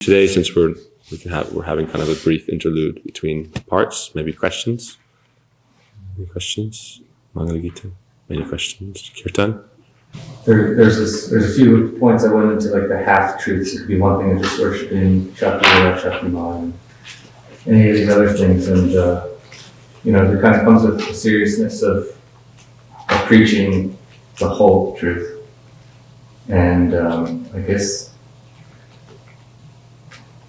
Today, since we're having kind of a brief interlude between parts, maybe questions. Any questions? Mangala Gita? Any questions? Kirtan? There's a few points I went into, like the half truths. It could be one thing of just worshiping Shakti or Shaktiman, any of these other things, and there kind of comes with the seriousness of preaching the whole truth. And I guess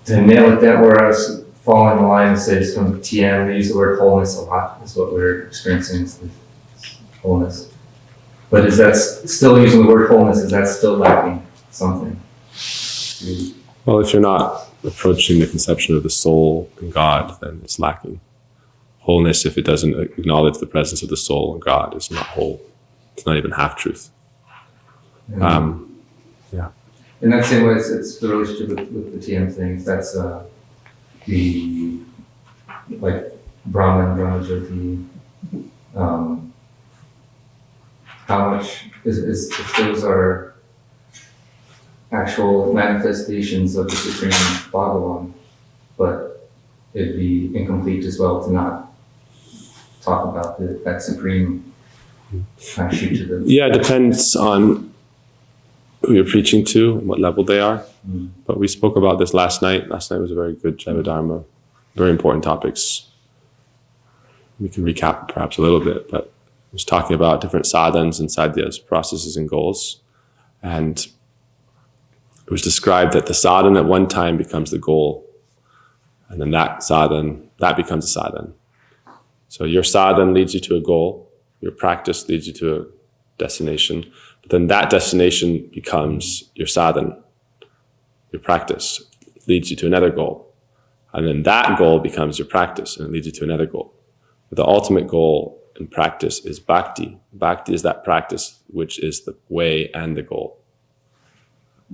to nail it down, where I was following the line that says from TM, they use the word wholeness a lot, is what we're experiencing, is the wholeness. But is that still using the word wholeness, is that still lacking something? Well, if you're not approaching the conception of the soul and God, then it's lacking. Wholeness, if it doesn't acknowledge the presence of the soul and God, is not whole. It's not even half-truth. Yeah. In that same way, it's the relationship with the TM things. That's the, like, Brahman Jyoti. How much is if those are actual manifestations of the Supreme Bhagavan, but it'd be incomplete as well to not talk about that Supreme kind of shoot to the... Yeah, it depends on who you're preaching to and what level they are. But we spoke about this last night. Last night was a very good Jaiva Dharma, very important topics. We can recap perhaps a little bit, but I was talking about different sadhans and sadhyas, processes and goals. And it was described that the sadhan at one time becomes the goal. And then that sadhan, that becomes a sadhan. So your sadhan leads you to a goal. Your practice leads you to a destination. But then that destination becomes your sadhan. Your practice leads you to another goal. And then that goal becomes your practice and it leads you to another goal. But the ultimate goal in practice is bhakti. Bhakti is that practice which is the way and the goal.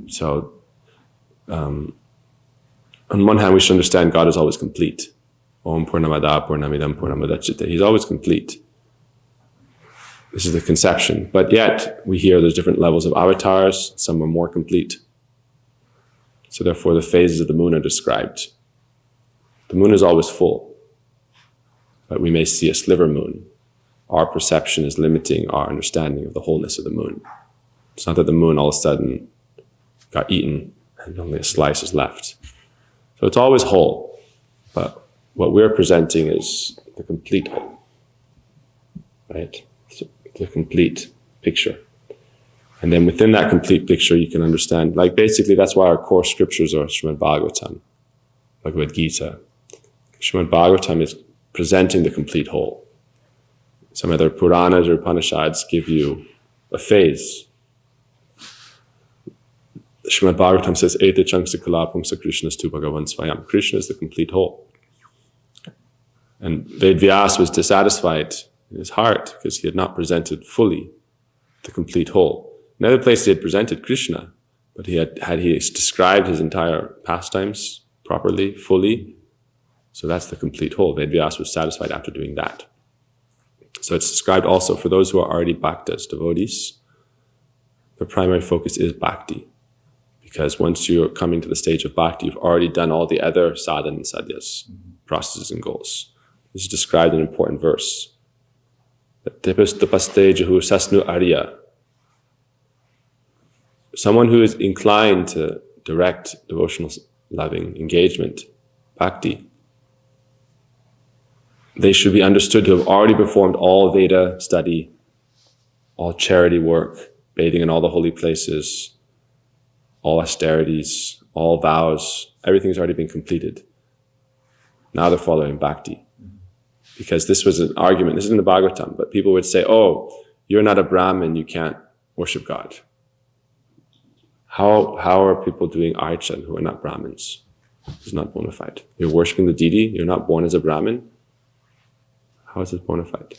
So, on one hand, we should understand God is always complete. Om Purnamada Purnamidam Purnamudachyate. He's always complete. This is the conception. But yet, we hear there's different levels of avatars. Some are more complete. So therefore, the phases of the moon are described. The moon is always full. But we may see a sliver moon. Our perception is limiting our understanding of the wholeness of the moon. It's not that the moon all of a sudden got eaten and only a slice is left. So it's always whole. But what we're presenting is the complete whole. Right? The complete picture. And then within that complete picture, you can understand, like basically that's why our core scriptures are Srimad Bhagavatam, Bhagavad Gita. Srimad Bhagavatam is presenting the complete whole. Some other Puranas or Upanishads give you a phase. Srimad Bhagavatam says, Ete Changsa Kalapamsa Krishna Stu Bhagavan Svayam. Krishna is the complete whole. And Vedvyas was dissatisfied in his heart because he had not presented fully the complete whole. In other places he had presented Krishna, but had he described his entire pastimes properly, fully, so that's the complete whole. Vedvyas was satisfied after doing that. So it's described also for those who are already bhaktas, devotees, the primary focus is bhakti. Because once you're coming to the stage of bhakti, you've already done all the other sadhana and sadhyas, processes and goals. This is described in an important verse. Someone who is inclined to direct devotional loving engagement, bhakti, they should be understood to have already performed all Veda study, all charity work, bathing in all the holy places, all austerities, all vows, everything's already been completed. Now they're following bhakti. Because this was an argument, this is in the Bhagavatam, but people would say, oh, you're not a Brahmin, you can't worship God. How are people doing archan who are not Brahmins? It's not bona fide. You're worshiping the deity, you're not born as a Brahmin. How is it bona fide?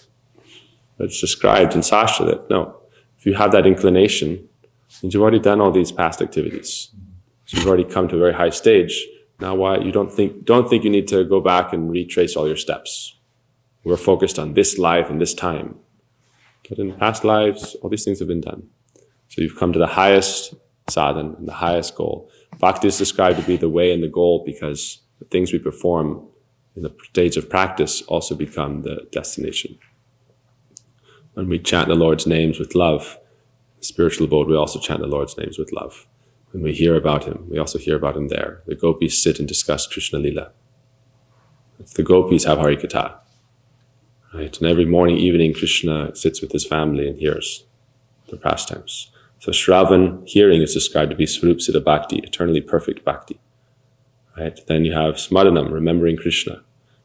But it's described in Sastra that, no, if you have that inclination, means you've already done all these past activities. So you've already come to a very high stage. Now why you don't think you need to go back and retrace all your steps. We're focused on this life and this time. But in past lives, all these things have been done. So you've come to the highest sadhan and the highest goal. Bhakti is described to be the way and the goal because the things we perform in the stage of practice also become the destination. When we chant the Lord's names with love, in spiritual abode, we also chant the Lord's names with love. When we hear about him, we also hear about him there. The gopis sit and discuss Krishna Lila. The gopis have Harikatha. Right? And every morning, evening, Krishna sits with his family and hears their pastimes. So Shravan, hearing, is described to be Swarup Siddha Bhakti, eternally perfect Bhakti. Right? Then you have Smaranam, remembering Krishna.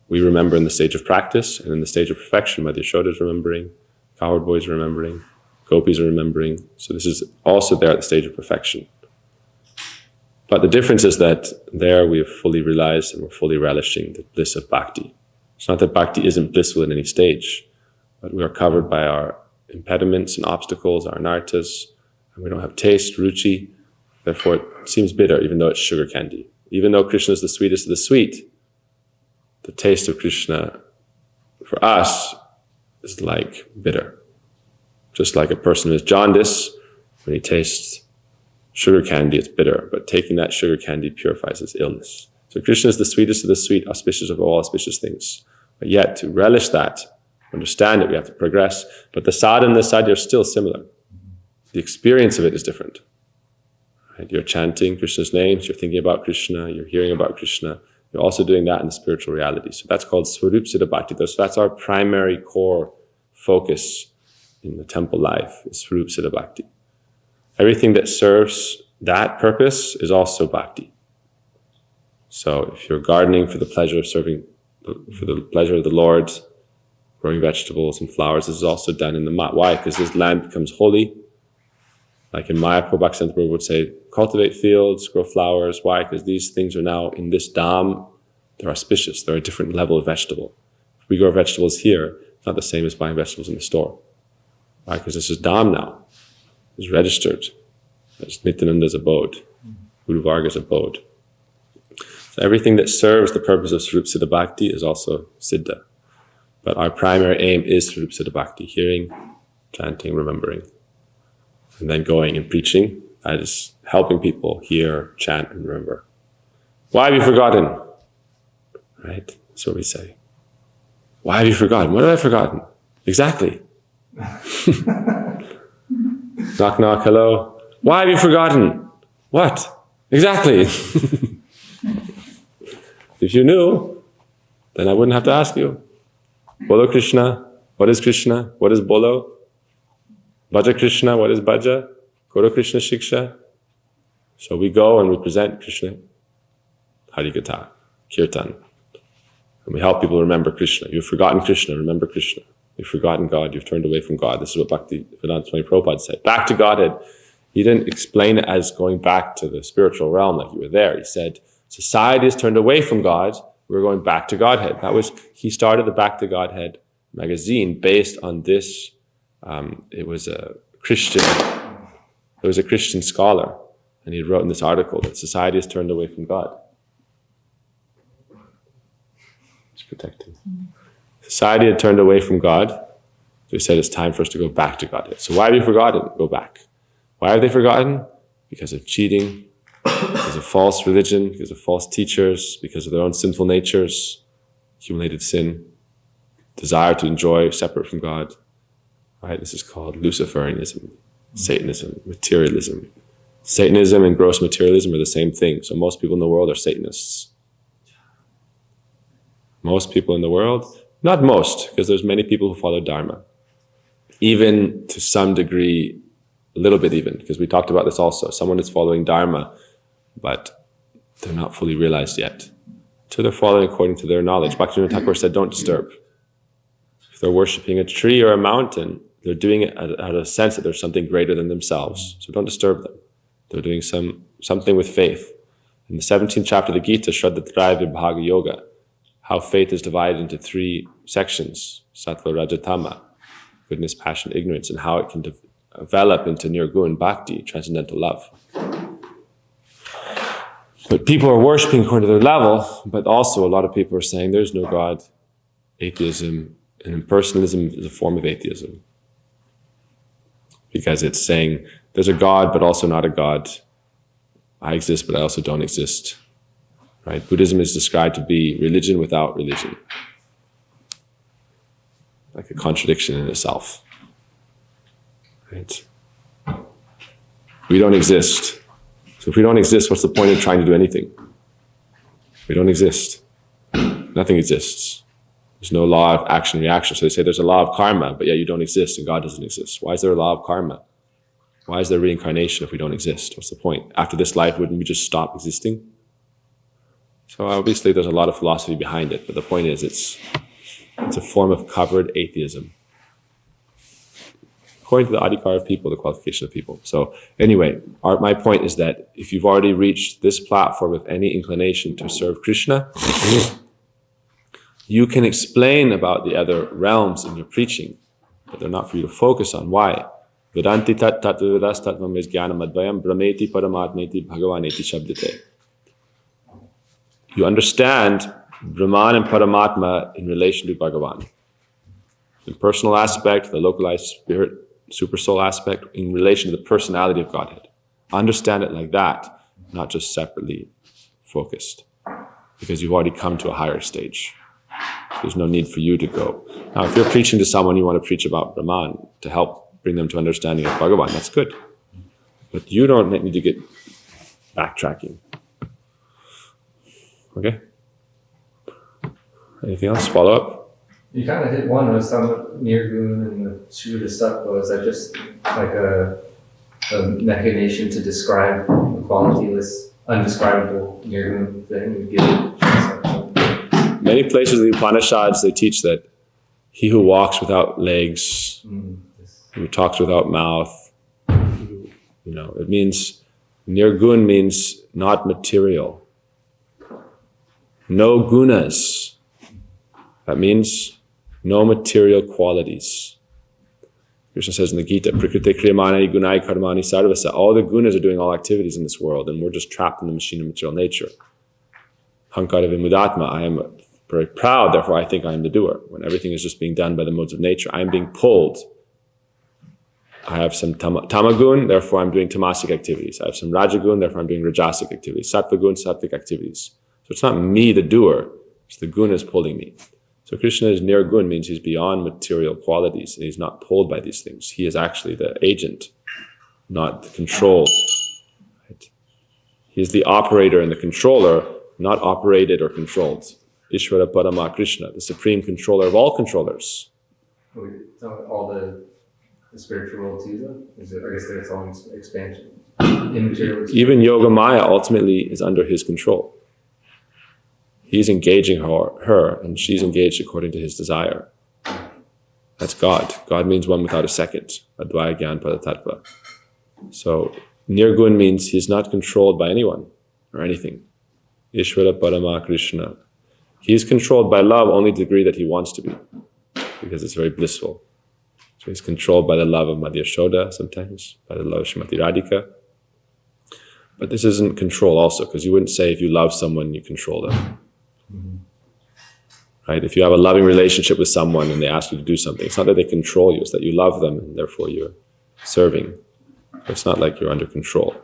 We remember in the stage of practice and in the stage of perfection, whether Yashoda is remembering, cowherd boys are remembering, gopis are remembering. So this is also there at the stage of perfection. But the difference is that there we have fully realized and we're fully relishing the bliss of Bhakti. It's not that Bhakti isn't blissful in any stage, but we are covered by our impediments and obstacles, our anarthas, and we don't have taste, ruchi, therefore it seems bitter even though it's sugar candy. Even though Krishna is the sweetest of the sweet, the taste of Krishna for us is like bitter. Just like a person who has jaundice, when he tastes sugar candy, it's bitter, but taking that sugar candy purifies his illness. So Krishna is the sweetest of the sweet, auspicious of all auspicious things. But yet, to relish that, understand it, we have to progress. But the sadhana and the sadhya are still similar. The experience of it is different. Right? You're chanting Krishna's names, you're thinking about Krishna, you're hearing about Krishna. You're also doing that in the spiritual reality. So that's called Swarup Siddha Bhakti. So that's our primary core focus in the temple life, is Swarup Siddha Bhakti. Everything that serves that purpose is also bhakti. So if you're gardening for the pleasure of serving, for the pleasure of the Lord, growing vegetables and flowers, this is also done in the mat. Why? Because this land becomes holy. Like in Mayapur, Bhakti would say, cultivate fields, grow flowers. Why? Because these things are now in this dham, they're auspicious. They're a different level of vegetable. If we grow vegetables here, it's not the same as buying vegetables in the store. Why? Because this is dham now. Is registered as Nityananda's abode, Guru Varga's abode. So everything that serves the purpose of Swarup Siddha Bhakti is also Siddha. But our primary aim is Swarup Siddha Bhakti, hearing, chanting, remembering, and then going and preaching. That is helping people hear, chant, and remember. Why have you forgotten? Right? That's what we say. Why have you forgotten? What have I forgotten? Exactly. Knock, knock, hello. Why have you forgotten? What? Exactly. If you knew, then I wouldn't have to ask you. Bolo Krishna, what is Krishna? What is Bolo? Bhaja Krishna, what is Bhaja? Guru Krishna Shiksha. So we go and we present Krishna, Harikatha, Kirtan. And we help people remember Krishna. You've forgotten Krishna, remember Krishna. You've forgotten God, you've turned away from God. This is what Bhakti Vedanta Swami Prabhupada said. Back to Godhead. He didn't explain it as going back to the spiritual realm like you were there. He said, society has turned away from God, we're going back to Godhead. He started the Back to Godhead magazine based on this. It was a Christian scholar, and he wrote in this article that society has turned away from God. It's protecting. Society had turned away from God, so he said it's time for us to go back to Godhead. So why have you forgotten? Go back. Why have they forgotten? Because of cheating, because of false religion, because of false teachers, because of their own sinful natures, accumulated sin, desire to enjoy separate from God. Right? This is called Luciferianism, Satanism, materialism. Satanism and gross materialism are the same thing. So most people in the world are Satanists. Most people in the world, not most, because there's many people who follow Dharma. Even to some degree, a little bit even, because we talked about this also. Someone is following Dharma, but they're not fully realized yet. So they're following according to their knowledge. Bhaktivinoda Thakur said, don't disturb. If they're worshipping a tree or a mountain, they're doing it out of a sense that there's something greater than themselves. So don't disturb them. They're doing something with faith. In the 17th chapter of the Gita, Shraddha-traya Vibhaga Yoga, how faith is divided into 3 sections, Sattva, Raja, Tama, goodness, passion, ignorance, and how it can develop into Nirgun, Bhakti, transcendental love. But people are worshipping according to their level, but also a lot of people are saying there's no God, atheism, and impersonalism is a form of atheism. Because it's saying there's a God, but also not a God. I exist, but I also don't exist. Right? Buddhism is described to be religion without religion. Like a contradiction in itself. Right? We don't exist. So if we don't exist, what's the point of trying to do anything? We don't exist. Nothing exists. There's no law of action and reaction. So they say there's a law of karma, but yet you don't exist and God doesn't exist. Why is there a law of karma? Why is there reincarnation if we don't exist? What's the point? After this life, wouldn't we just stop existing? So obviously there's a lot of philosophy behind it, but the point is it's a form of covered atheism. According to the adhikar of people, the qualification of people. So anyway, my point is that if you've already reached this platform of any inclination to serve Krishna, you can explain about the other realms in your preaching, but they're not for you to focus on. Why? Vedanti tat tattvadas tattvam is jnanam advayam brahmeti paramatmeti bhagavaneti shabdate. You understand Brahman and Paramatma in relation to Bhagavan. The personal aspect, the localized spirit, super soul aspect, in relation to the personality of Godhead. Understand it like that, not just separately focused, because you've already come to a higher stage. There's no need for you to go. Now, if you're preaching to someone, you want to preach about Brahman to help bring them to understanding of Bhagavan, that's good. But you don't need to get backtracking. Okay? Anything else? Follow up? You kind of hit one with some Nirgun and the Shuddha Sattva. Is that just like a machination to describe the qualityless, undescribable Nirgun thing? You give it Many places in the Upanishads, they teach that he who walks without legs, who talks without mouth, it means, Nirgun means not material. No gunas. That means no material qualities. Krishna says in the Gita, Prakriti kriyamani gunai karmani sarvasa. All the gunas are doing all activities in this world, and we're just trapped in the machine of material nature. Hankara vimudatma. I am very proud, therefore I think I am the doer. When everything is just being done by the modes of nature, I am being pulled. I have some tamagun, therefore I'm doing tamasic activities. I have some rajagun, therefore I'm doing rajasic activities. Sattvagun, sattvic activities. So it's not me, the doer, it's the gunas pulling me. So Krishna is nirgun, means he's beyond material qualities, and he's not pulled by these things. He is actually the agent, not the controlled. Right? He is the operator and the controller, not operated or controlled. Ishvara Parama Krishna, the supreme controller of all controllers. All the spiritual world too, though? I guess that's all expansion. Immaterial. Even Yoga Maya ultimately is under his control. He's engaging her, and she's engaged according to his desire. That's God. God means one without a second. Advaya Gyan Padatattva. So, Nirgun means he's not controlled by anyone or anything. Ishvara Parama Krishna. He's controlled by love only to the degree that he wants to be, because it's very blissful. So he's controlled by the love of Madhya Yashoda sometimes, by the love of Srimati Radhika. But this isn't control also, because you wouldn't say if you love someone, you control them. Right? If you have a loving relationship with someone and they ask you to do something, it's not that they control you, it's that you love them and therefore you're serving. It's not like you're under control.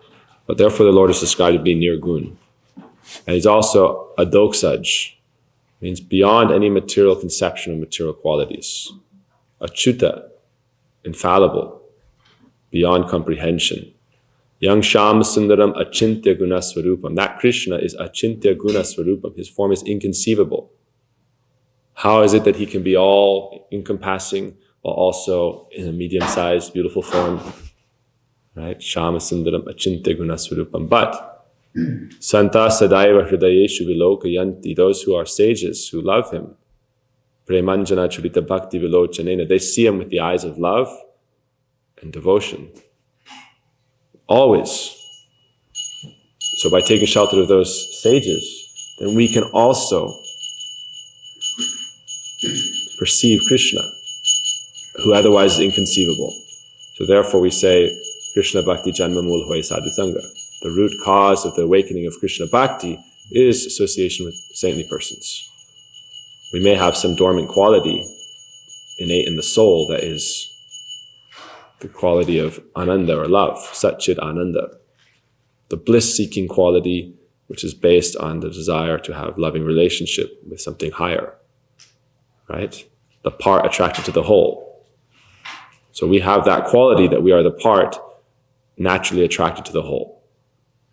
But therefore the Lord is described to be nirgun. And he's also a doksaj, means beyond any material conception of material qualities. Achyuta, infallible, beyond comprehension. Yang Sham Sundaram Achintya Guna Swarupam. That Krishna is Achintya Guna Swarupam. His form is inconceivable. How is it that he can be all encompassing while also in a medium-sized, beautiful form? Right? Shama Sundaram Achintya Guna Swarupam. But Santa Sadaiva Hridayeshu Vilokayanti, those who are sages, who love him, Premanjana Churita Bhakti Vilochanena, they see him with the eyes of love and devotion. Always. So by taking shelter of those sages, then we can also perceive Krishna, who otherwise is inconceivable. So therefore we say, Krishna Bhakti Janma Mul Hoy Sadhu Sangha. The root cause of the awakening of Krishna Bhakti is association with saintly persons. We may have some dormant quality innate in the soul that is the quality of ananda or love, satchit ananda. the bliss-seeking quality, which is based on the desire to have loving relationship with something higher, right? The part attracted to the whole. So we have that quality that we are the part naturally attracted to the whole.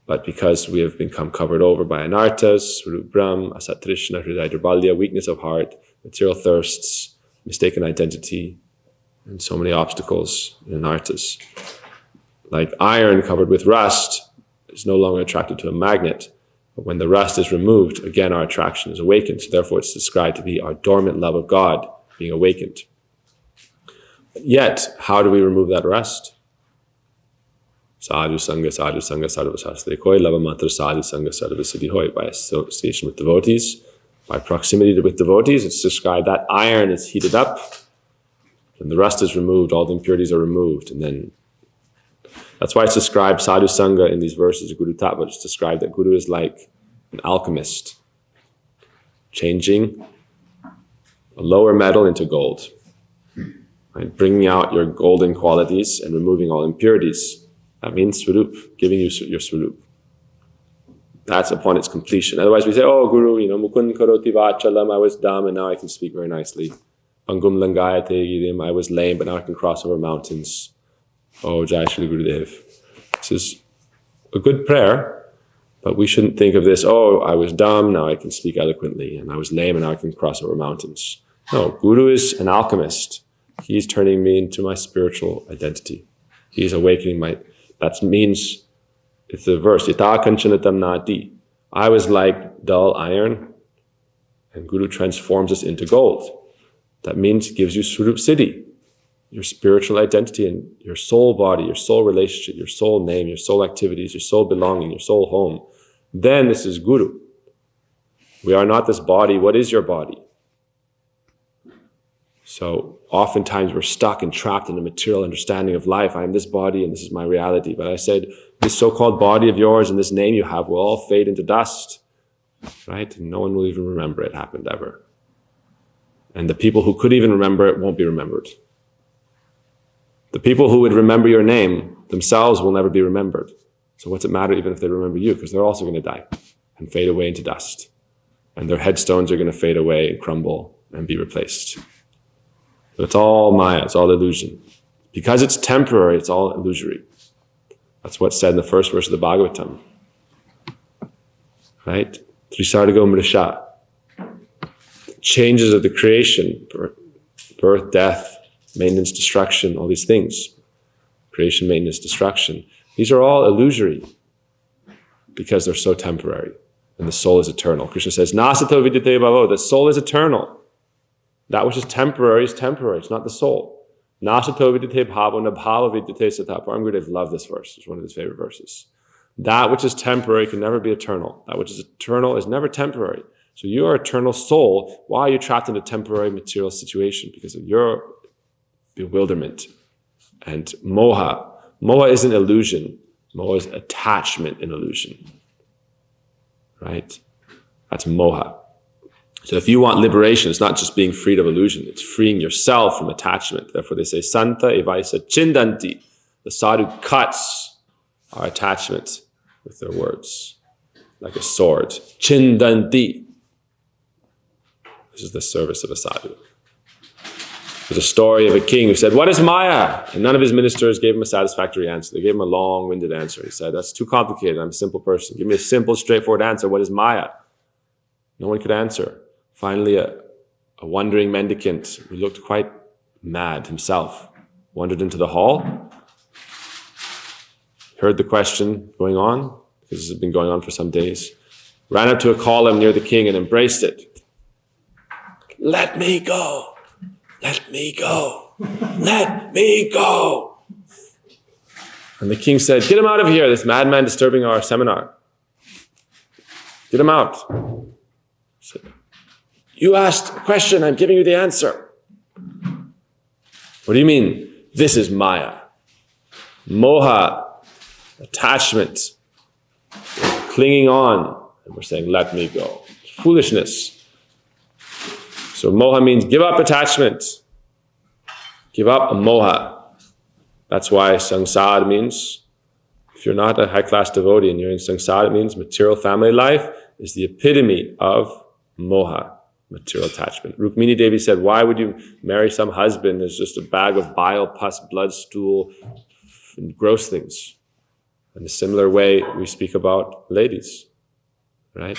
But because we have become covered over by anartas, Swarup-Brahm, Asatrishna, Hridaya-Durbalya, weakness of heart, material thirsts, mistaken identity, and so many obstacles in anartas. Like iron covered with rust is no longer attracted to a magnet. But when the rust is removed, again, our attraction is awakened. So therefore, it's described to be our dormant love of God being awakened. Yet, how do we remove that rust? Sadhu Sangha, Sadhu Sangha, Sadhu Sastre Koi, Lava Mantra, Sadhu Sangha, Sadhu Siddhi Hoi. By association with devotees, by proximity with devotees, it's described that iron is heated up, and the rust is removed, all the impurities are removed, and then that's why it's described, Sadhu Sangha, in these verses of Guru Tattva, it's described that Guru is like an alchemist, changing a lower metal into gold, right? Bringing out your golden qualities and removing all impurities. That means Swarup, giving you your Swarup. That's upon its completion. Otherwise we say, oh Guru, Mukund karoti vachalam, I was dumb and now I can speak very nicely. Pangum langayate gidim, I was lame but now I can cross over mountains. Oh, Jai Shri Gurudev. This is a good prayer, but we shouldn't think of this, oh, I was dumb, now I can speak eloquently, and I was lame, and now I can cross over mountains. No, Guru is an alchemist. He's turning me into my spiritual identity. He's awakening that means, it's the verse, Yata kanchanatam nati. I was like dull iron, and Guru transforms us into gold. That means it gives you Swarup Siddhi, your spiritual identity and your soul body, your soul relationship, your soul name, your soul activities, your soul belonging, your soul home. Then this is Guru. We are not this body. What is your body? So oftentimes we're stuck and trapped in a material understanding of life. I am this body and this is my reality. But I said, this so-called body of yours and this name you have will all fade into dust, right? And no one will even remember it happened ever. And the people who could even remember it won't be remembered. The people who would remember your name themselves will never be remembered. So what's it matter even if they remember you? Because they're also going to die and fade away into dust. And their headstones are going to fade away and crumble and be replaced. So it's all Maya, it's all illusion. Because it's temporary, it's all illusory. That's what's said in the first verse of the Bhagavatam. Right? Trisargo Mrisha. Changes of the creation, birth, death, maintenance, destruction, all these things. Creation, maintenance, destruction. These are all illusory because they're so temporary. And the soul is eternal. Krishna says, Nasato vidyate bhavo, the soul is eternal. That which is temporary, it's not the soul. Nasato vidyate bhavo, na bhava vidyate sata. Param Gurudev loved this verse. It's one of his favorite verses. That which is temporary can never be eternal. That which is eternal is never temporary. So you are eternal soul. Why are you trapped in a temporary material situation? Because of your bewilderment and moha. Moha isn't illusion. Moha is attachment in illusion. Right? That's moha. So if you want liberation, it's not just being freed of illusion. It's freeing yourself from attachment. Therefore they say, Santa evaisa chindanti. The sadhu cuts our attachment with their words. Like a sword. Chindanti. This is the service of a sadhu. There's a story of a king who said, what is Maya? And none of his ministers gave him a satisfactory answer. They gave him a long-winded answer. He said, that's too complicated. I'm a simple person. Give me a simple, straightforward answer. What is Maya? No one could answer. Finally, a wandering mendicant who looked quite mad himself wandered into the hall, heard the question going on, because this has been going on for some days, ran up to a column near the king and embraced it. Let me go. Let me go. Let me go. And the king said, get him out of here, this madman disturbing our seminar. Get him out. He said, you asked a question, I'm giving you the answer. What do you mean? This is Maya. Moha, attachment, clinging on. And we're saying, let me go. Foolishness. So moha means give up attachment. Give up moha. That's why sangsar means If you're not a high-class devotee and you're in samsara, it means material family life is the epitome of moha, material attachment. Rukmini Devi said, why would you marry some husband who's just a bag of bile, pus, blood, stool, and gross things? In a similar way, we speak about ladies, right?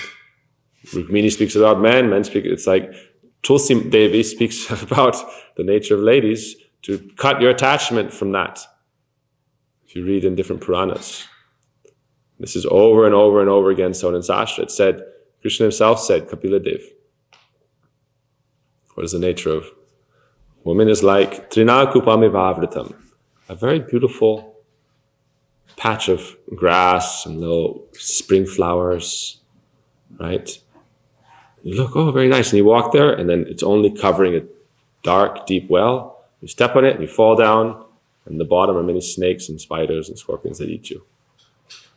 Rukmini speaks about men speak, it's like Tulsi Devi speaks about the nature of ladies, to cut your attachment from that. If you read in different Puranas. This is over and over and over again shown in Sastra. It said, Krishna himself said, Kapila Dev. What is the nature of woman? Is like Trina Kupami Vavritam, a very beautiful patch of grass and little spring flowers, right? You look, oh, very nice. And you walk there, and then it's only covering a dark, deep well. You step on it, and you fall down, and in the bottom are many snakes and spiders and scorpions that eat you.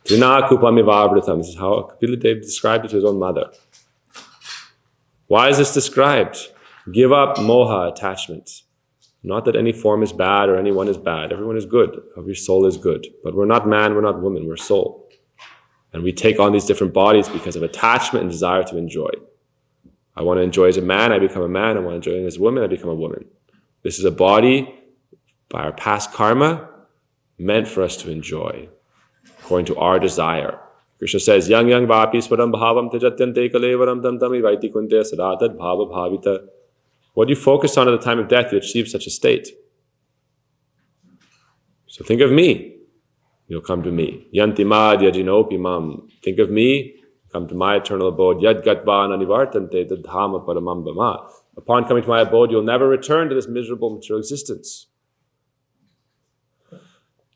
Trina Kupami Vavritam. This is how Kapila Dev described it to his own mother. Why is this described? Give up moha, attachment. Not that any form is bad or anyone is bad. Everyone is good. Every soul is good. But we're not man, we're not woman, we're soul. And we take on these different bodies because of attachment and desire to enjoy. I want to enjoy as a man, I become a man. I want to enjoy as a woman, I become a woman. This is a body, by our past karma, meant for us to enjoy, according to our desire. Krishna says, Yang yang vapi swaram bhavam tejatyante kalevaram tamtami vaiti kunte sadatad bhava bhavita. What do you focus on at the time of death to achieve such a state? So think of me. You'll come to me. Yanti mad yajinopi mam. Think of me. Come to my eternal abode. Yad gatva nanivartante tadhama paramam bhama. Upon coming to my abode, you'll never return to this miserable material existence.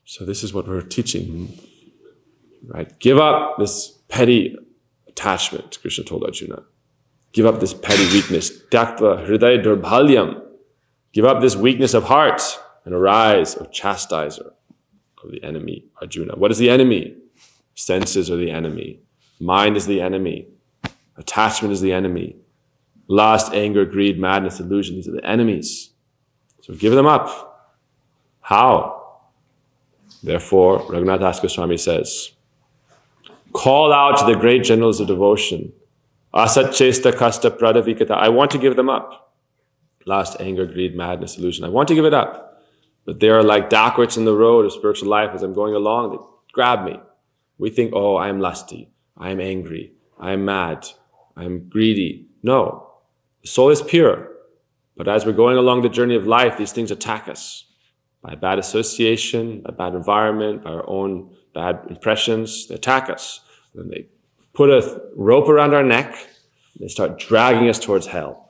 So this is what we're teaching, right? Give up this petty attachment, Krishna told Arjuna. Give up this petty weakness. Tyaktva hriday durbhalyam. Give up this weakness of heart and arise, O chastiser of the enemy, Arjuna. What is the enemy? Senses are the enemy. Mind is the enemy. Attachment is the enemy. Lust, anger, greed, madness, illusion, these are the enemies. So give them up. How? Therefore, Raghunath Das Goswami says, call out to the great generals of devotion. Asat chesta kasta pradavikata. I want to give them up. Lust, anger, greed, madness, illusion. I want to give it up. But they are like dacoits in the road of spiritual life. As I'm going along, they grab me. We think, oh, I am lusty. I am angry. I am mad. I am greedy. No. The soul is pure. But as we're going along the journey of life, these things attack us. By bad association, by bad environment, by our own bad impressions, they attack us. And they put a rope around our neck, and they start dragging us towards hell.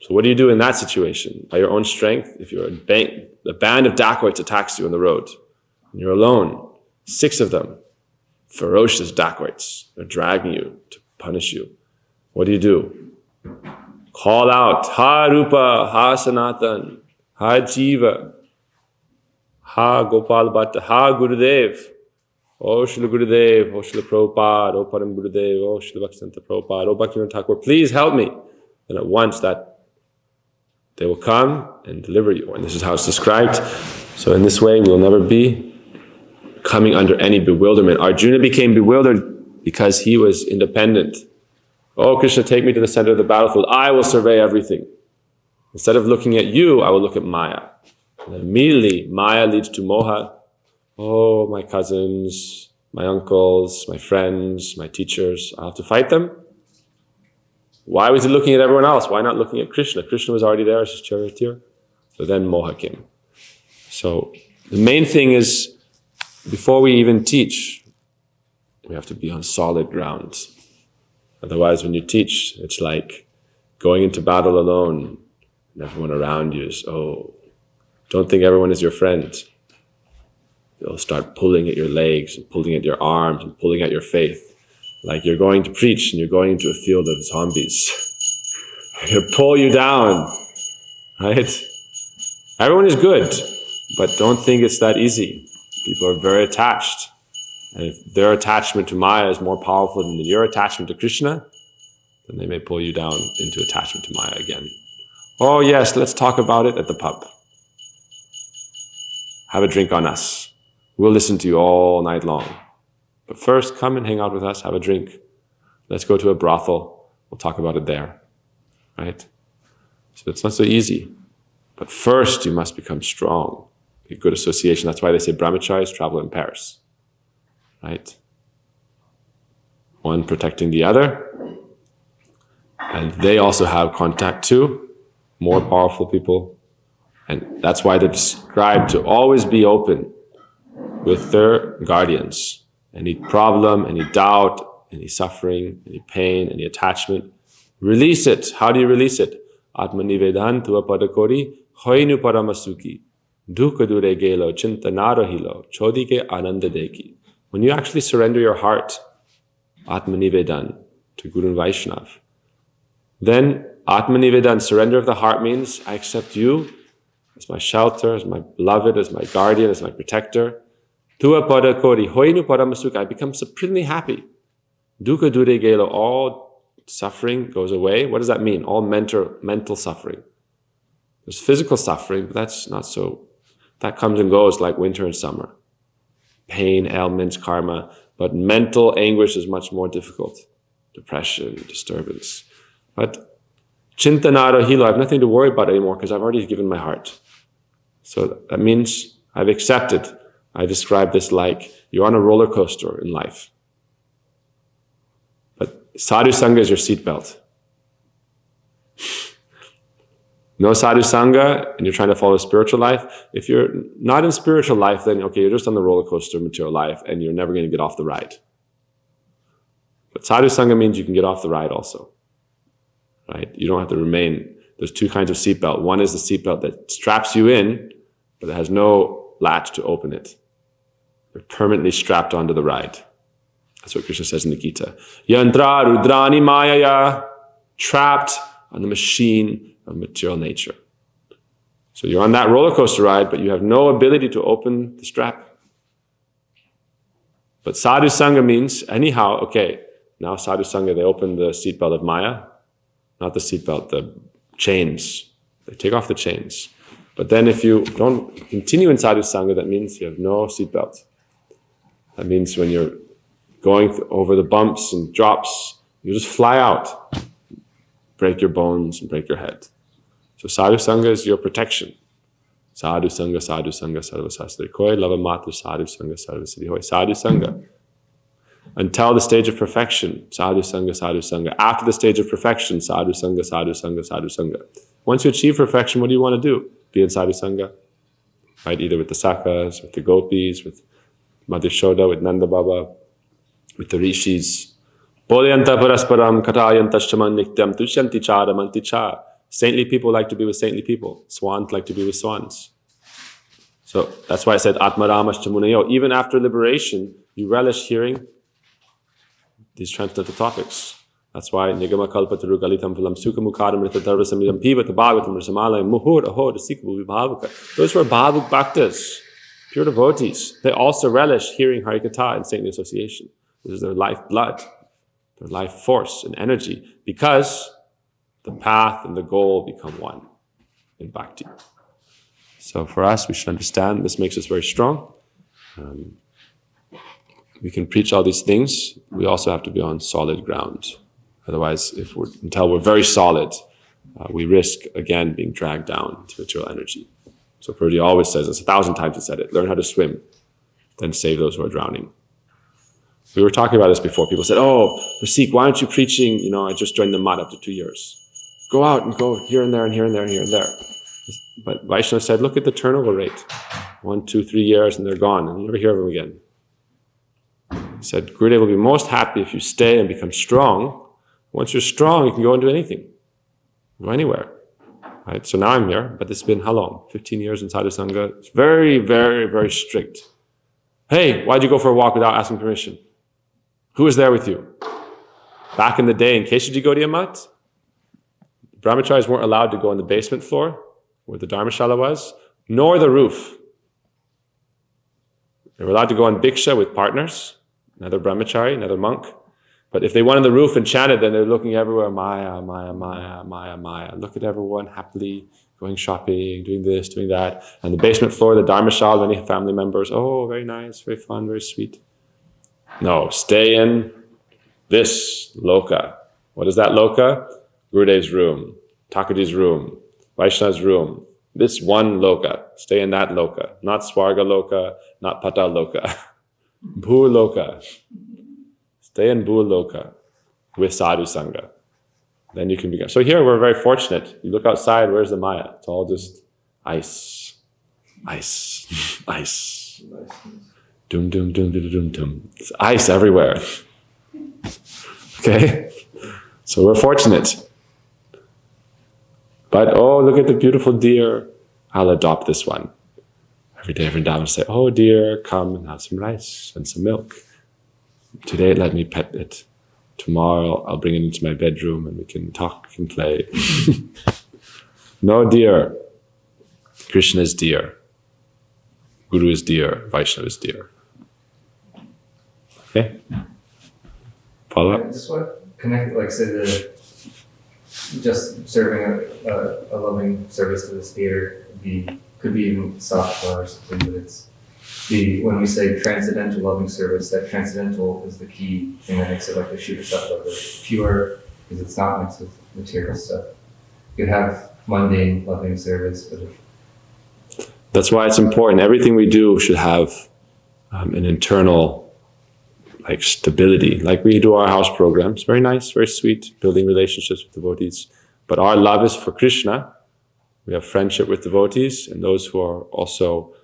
So what do you do in that situation? By your own strength, if you're a band of dacoits attacks you on the road, and you're alone, 6 of them, ferocious dacoits, they're dragging you to punish you. What do? Call out, Ha Rupa, Ha Sanatan, Ha Jiva, Ha Gopal Bhatta, Ha Gurudev, O Srila Gurudev, O Srila Prabhupada, O Param Gurudev, O Srila Bhaktivedanta Prabhupada, O Bhaktivinoda Thakur, please help me. And at once that they will come and deliver you. And this is how it's described. So in this way, we will never be coming under any bewilderment. Arjuna became bewildered because he was independent. Oh, Krishna, take me to the center of the battlefield. I will survey everything. Instead of looking at you, I will look at Maya. And immediately, Maya leads to moha. Oh, my cousins, my uncles, my friends, my teachers, I'll have to fight them? Why was he looking at everyone else? Why not looking at Krishna? Krishna was already there as his charioteer. So then moha came. So the main thing is, before we even teach, we have to be on solid ground. Otherwise, when you teach, it's like going into battle alone, and everyone around you is, oh, don't think everyone is your friend. They'll start pulling at your legs, and pulling at your arms, and pulling at your faith. Like you're going to preach, and you're going into a field of zombies. They'll pull you down, right? Everyone is good, but don't think it's that easy. People are very attached. And if their attachment to Maya is more powerful than your attachment to Krishna, then they may pull you down into attachment to Maya again. Oh yes, let's talk about it at the pub. Have a drink on us. We'll listen to you all night long. But first, come and hang out with us, have a drink. Let's go to a brothel. We'll talk about it there. Right? So it's not so easy. But first, you must become strong. A good association. That's why they say brahmacharis travel in pairs. Right? One protecting the other. And they also have contact too. More powerful people. And that's why they're described to always be open with their guardians. Any problem, any doubt, any suffering, any pain, any attachment, release it. How do you release it? Atmanivedan tuva padakori hoinu paramasuki dukkha dure gelo chintanaro hilo chodike ananda deki. When you actually surrender your heart, Atmanivedan, to Guru and Vaishnav, then Atmanivedan, surrender of the heart, means I accept you as my shelter, as my beloved, as my guardian, as my protector. Tua pada kori hoinu paramasuka, I become supremely happy. Dukkha dure gelo, all suffering goes away. What does that mean? All mental suffering. There's physical suffering, but that's not so. That comes and goes like winter and summer. Pain, ailments, karma. But mental anguish is much more difficult. Depression, disturbance. But chintanara hilo, I have nothing to worry about anymore because I've already given my heart. So that means I've accepted. I describe this like you're on a roller coaster in life. But sadhu sangha is your seatbelt. No sadhu sangha, and you're trying to follow spiritual life. If you're not in spiritual life, then okay, you're just on the roller coaster of material life, and you're never going to get off the ride. But sadhu sangha means you can get off the ride also. Right? You don't have to remain. There's two kinds of seatbelt. One is the seatbelt that straps you in, but it has no latch to open it. You're permanently strapped onto the ride. That's what Krishna says in the Gita. Yantra rudrani mayaya, trapped on the machine of material nature. So you're on that roller coaster ride, but you have no ability to open the strap. But sadhu sangha means, anyhow, okay, now sadhu sangha, they open the seatbelt of Maya, not the seatbelt, the chains. They take off the chains. But then if you don't continue in sadhu sangha, that means you have no seatbelt. That means when you're going over the bumps and drops, you just fly out, break your bones and break your head. So sadhu sangha is your protection. Sadhu sangha, sarva sastra koi, lava matra sadhu sangha, sarva siddhi hoy. Sadhu sangha. Until the stage of perfection, sadhu sangha, sadhu sangha. After the stage of perfection, sadhu sangha, sadhu sangha, sadhu sangha. Once you achieve perfection, what do you want to do? Be in sadhu sangha. Right? Either with the sakhas, with the gopis, with Madhushoda, with Nanda Baba, with the rishis. Bolyanta parasparam katayantaschaman nityam tushanti chara manti cha. Saintly people like to be with saintly people. Swans like to be with swans. So that's why I said Atmaramash Chamunayo. Even after liberation, you relish hearing these transcendental topics. That's why Nigama Kalpataru Galitam Philam Sukha Mukharam Rita Dharvasamidam Piva Tabhagavatam Rasamala Muhur Aho Rasikabu Vibhavaka. Those who are Bhavuk Bhaktas, pure devotees, they also relish hearing Harikatha in saintly association. This is their lifeblood, their life force and energy, because the path and the goal become one in bhakti. So for us, we should understand this makes us very strong. We can preach all these things. We also have to be on solid ground. Otherwise, until we're very solid, we risk again being dragged down to material energy. So Prabhupada always says this, 1,000 times he said it: learn how to swim, then save those who are drowning. We were talking about this before. People said, "Oh, Rasik, why aren't you preaching? I just joined the mud after 2 years. Go out and go here and there and here and there and here and there." But Vaishnava said, look at the turnover rate. 1, 2, 3 years and they're gone, and you never hear of them again. He said, Gurudev will be most happy if you stay and become strong. Once you're strong, you can go and do anything. Go anywhere. Right? So now I'm here, but this has been how long? 15 years in Sadhu Sangha. It's very, very, very strict. Hey, why'd you go for a walk without asking permission? Who was there with you? Back in the day in Keshaji Gaudiya Math, brahmacharis weren't allowed to go on the basement floor where the dharmashala was, nor the roof. They were allowed to go on bhiksha with partners, another brahmachari, another monk, But if they went on the roof and chanted, then they're looking everywhere, Maya, Maya, Maya, Maya, Maya. Look at everyone happily going shopping, doing this, doing that. And the basement floor, the Dharmashal, many family members, oh, very nice, very fun, very sweet. No, stay in this loka. What is that loka? Gurudev's room, Thakurji's room, Vaishnava's room. This one loka. Stay in that loka. Not Swarga loka, not Patal loka. Bhu loka. Stay in Bhu loka with sadhu sangha. Then you can become. So here we're very fortunate. You look outside, where's the Maya? It's all just ice. Ice. Ice. Doom, doom, doom, doom, doom, doom. It's ice everywhere. Okay? So we're fortunate. But oh, look at the beautiful deer. I'll adopt this one. Every day, every time I say, oh dear, come and have some rice and some milk. Today, let me pet it. Tomorrow, I'll bring it into my bedroom and we can talk and play. No dear. Krishna is dear. Guru is dear. Vaishnava is dear. Okay? Follow I up? just want to connect, like, say, just serving a loving service to this theater could be even software or something, but it's when we say transcendental loving service, that transcendental is the key thing that makes it like the Shuddha Sattva, the pure, because it's not mixed with material stuff. You could have mundane loving service, but That's why it's important. Everything we do should have an internal stability. Like we do our house programs, very nice, very sweet, building relationships with devotees. But our love is for Krishna. We have friendship with devotees, and those who are also,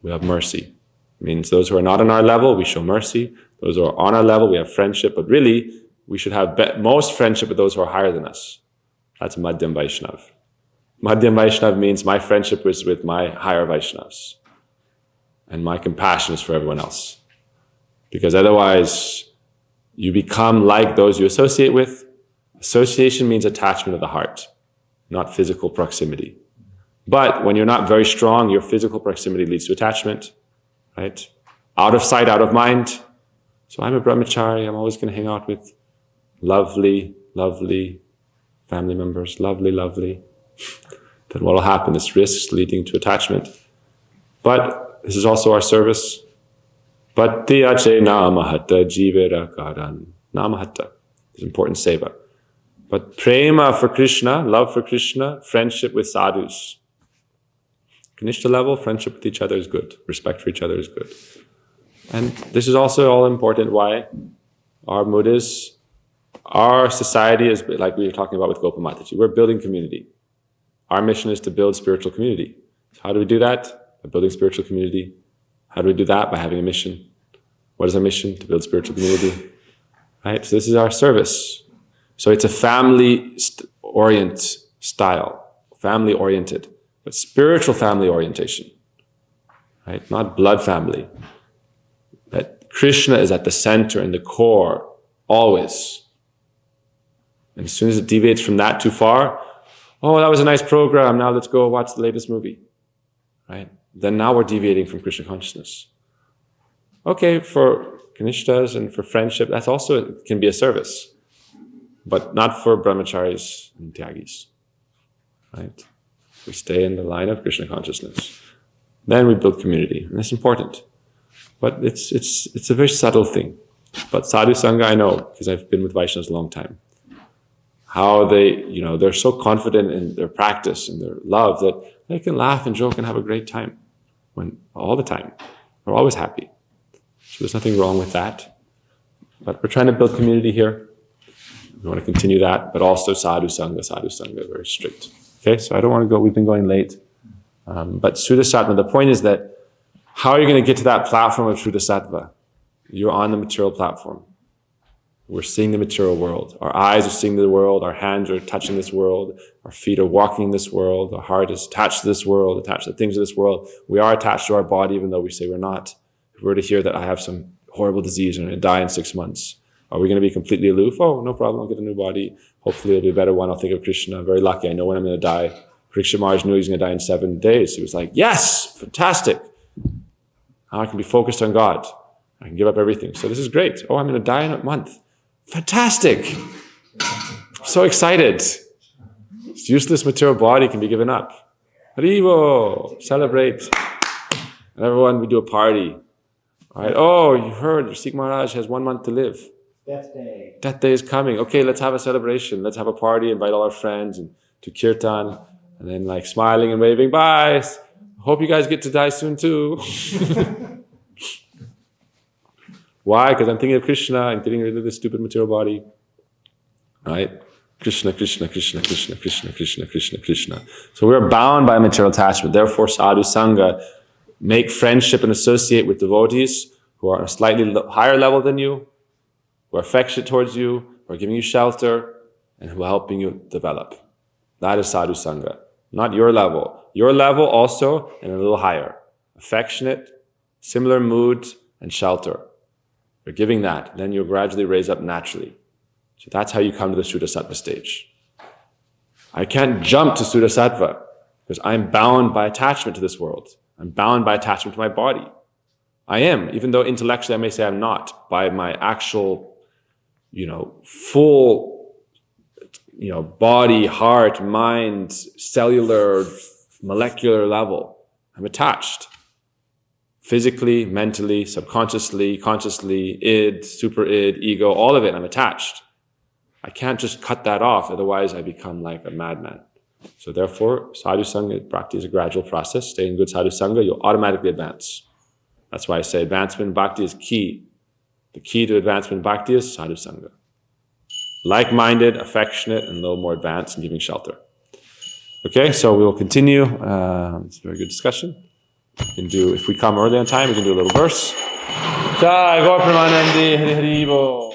we have mercy. It means those who are not on our level, we show mercy. Those who are on our level, we have friendship. But really, we should have most friendship with those who are higher than us. That's Madhyam Vaishnav. Madhyam Vaishnav means my friendship is with my higher Vaishnavas. And my compassion is for everyone else. Because otherwise, you become like those you associate with. Association means attachment of the heart, not physical proximity. But when you're not very strong, your physical proximity leads to attachment, right? Out of sight, out of mind. So I'm a brahmachari, I'm always going to hang out with lovely, lovely family members, lovely, lovely. Then what will happen is risks leading to attachment. But this is also our service. Bhakti ache namahatta jivera karan. Namahatta is important seva. But prema for Krishna, love for Krishna, friendship with sadhus. Kanishta level, friendship with each other is good. Respect for each other is good. And this is also all important why our mood is, our society is like we were talking about with Gopal Mataji. We're building community. Our mission is to build spiritual community. So how do we do that? By building spiritual community. How do we do that? By having a mission. What is our mission? To build spiritual community. Right? So this is our service. So it's a family-oriented style, family-oriented, but spiritual family orientation. Right? Not blood family. That Krishna is at the center and the core, always. And as soon as it deviates from that too far, oh, that was a nice program, now let's go watch the latest movie. Right? Then now we're deviating from Krishna consciousness. Okay, for kanishtas and for friendship, that's also it can be a service, but not for brahmacharis and tyagis. Right? We stay in the line of Krishna consciousness. Then we build community, and that's important. But it's a very subtle thing. But sadhu sangha, I know, because I've been with Vaishnavas a long time. How they're so confident in their practice and their love that they can laugh and joke and have a great time. All the time. We're always happy. So there's nothing wrong with that. But we're trying to build community here. We want to continue that, but also sadhu sangha, very strict. Okay, so I don't want to go, we've been going late. But Shuddha Sattva, the point is that how are you going to get to that platform of Shuddha Sattva? You're on the material platform. We're seeing the material world. Our eyes are seeing the world. Our hands are touching this world. Our feet are walking in this world. Our heart is attached to this world, attached to the things of this world. We are attached to our body, even though we say we're not. If we were to hear that I have some horrible disease and I'm going to die in 6 months, are we going to be completely aloof? Oh, no problem. I'll get a new body. Hopefully it'll be a better one. I'll think of Krishna. I'm very lucky. I know when I'm going to die. Parikshit Maharaj knew he was going to die in 7 days. He was like, yes, fantastic. Now I can be focused on God. I can give up everything. So this is great. Oh, I'm going to die in a month. Fantastic. I'm so excited. This useless material body can be given up. Haribo, celebrate. And everyone, we do a party. All right. Oh, you heard Sikh Maharaj has 1 month to live. Death Day. Death Day is coming. Okay, let's have a celebration. Let's have a party, invite all our friends and to kirtan. And then like smiling and waving. Bye. Hope you guys get to die soon too. Why? Because I'm thinking of Krishna and getting rid of this stupid material body. Right? Krishna, Krishna, Krishna, Krishna, Krishna, Krishna, Krishna, Krishna. So we're bound by material attachment. Therefore, sadhu sangha, make friendship and associate with devotees who are on a slightly higher level than you, who are affectionate towards you, who are giving you shelter, and who are helping you develop. That is sadhu sangha. Not your level. Your level also, and a little higher. Affectionate, similar mood, and shelter. You're giving that, then you'll gradually raise up naturally. So that's how you come to the Suddha stage. I can't jump to Suddha because I'm bound by attachment to this world. I'm bound by attachment to my body. I am, even though intellectually I may say I'm not, by my actual, full, body, heart, mind, cellular, molecular level. I'm attached. Physically, mentally, subconsciously, consciously, id, super id, ego, all of it, I'm attached. I can't just cut that off, otherwise I become like a madman. So therefore, sadhu sangha bhakti is a gradual process. Stay in good sadhu sangha, you'll automatically advance. That's why I say advancement in bhakti is key. The key to advancement in bhakti is sadhu sangha. Like-minded, affectionate, and a little more advanced in giving shelter. Okay, so we will continue. It's a very good discussion. We can do, if we come early on time, we can do a little verse. Jai Gaur Premanandi, Hari Hari Bo.